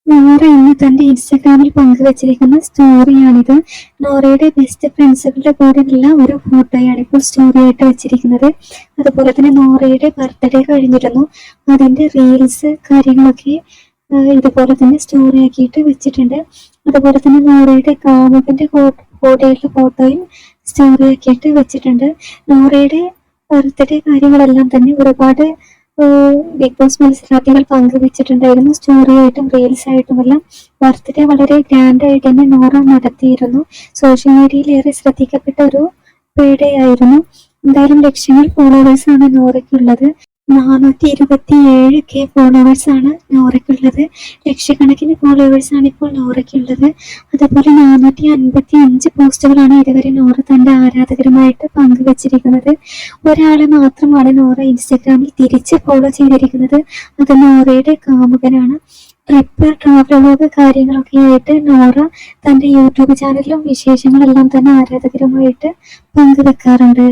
നോറ ഇന്ന് തന്റെ ഇൻസ്റ്റഗ്രാമിൽ പങ്കുവച്ചിരിക്കുന്ന സ്റ്റോറിയാണിത്. നോറയുടെ ബെസ്റ്റ് ഫ്രണ്ട്സുകളുടെ കൂടെയുള്ള ഒരു ഫോട്ടോയാണ് ഇപ്പോൾ സ്റ്റോറി ആയിട്ട് വെച്ചിരിക്കുന്നത്. അതുപോലെ തന്നെ നോറയുടെ ബർത്ത്ഡേ കഴിഞ്ഞിരുന്നു. അതിന്റെ റീൽസ് കാര്യങ്ങളൊക്കെ ഇതുപോലെ തന്നെ സ്റ്റോറി ആക്കിയിട്ട് വെച്ചിട്ടുണ്ട്. അതുപോലെ തന്നെ നോറയുടെ കാമുകന്റെ കൂടെയുള്ള ഫോട്ടോയും സ്റ്റോറി ആക്കിയിട്ട് വെച്ചിട്ടുണ്ട്. നോറയുടെ ബർത്ത്ഡേ കാര്യങ്ങളെല്ലാം തന്നെ ഒരുപാട് ബിഗ് ബോസ് മത്സരാർത്ഥികൾ പങ്കുവച്ചിട്ടുണ്ടായിരുന്നു. സ്റ്റോറി ആയിട്ടും റീൽസ് ആയിട്ടുമെല്ലാം ബർത്ത്ഡേ വളരെ ഗ്രാൻഡ് ആയിട്ട് തന്നെ നോറ നടത്തിയിരുന്നു. സോഷ്യൽ മീഡിയയിൽ ഏറെ ശ്രദ്ധിക്കപ്പെട്ട ഒരു ബർത്ത്ഡേ ആയിരുന്നു. എന്തായാലും ലക്ഷങ്ങൾ ഫോളോവേഴ്സ് ആണ് നോറയ്ക്കുള്ളത്. 427K ഫോളോവേഴ്സ് ആണ് നോറയ്ക്കുള്ളത്. ലക്ഷക്കണക്കിന് ഫോളോവേഴ്സ് ആണ് ഇപ്പോൾ നോറയ്ക്കുള്ളത്. അതുപോലെ 455 പോസ്റ്റുകളാണ് ഇതുവരെ നോറ തന്റെ ആരാധകരുമായിട്ട് പങ്കുവച്ചിരിക്കുന്നത്. ഒരാളെ മാത്രമാണ് നോറ ഇൻസ്റ്റഗ്രാമിൽ തിരിച്ച് ഫോളോ ചെയ്തിരിക്കുന്നത്. അത് നോറയുടെ കാമുകനാണ്. ട്രിപ്പ്, ട്രാവലോഗ് കാര്യങ്ങളൊക്കെ ആയിട്ട് നോറ തന്റെ യൂട്യൂബ് ചാനലിലും വിശേഷങ്ങളെല്ലാം തന്നെ ആരാധകരുമായിട്ട് പങ്കുവെക്കാറുണ്ട്.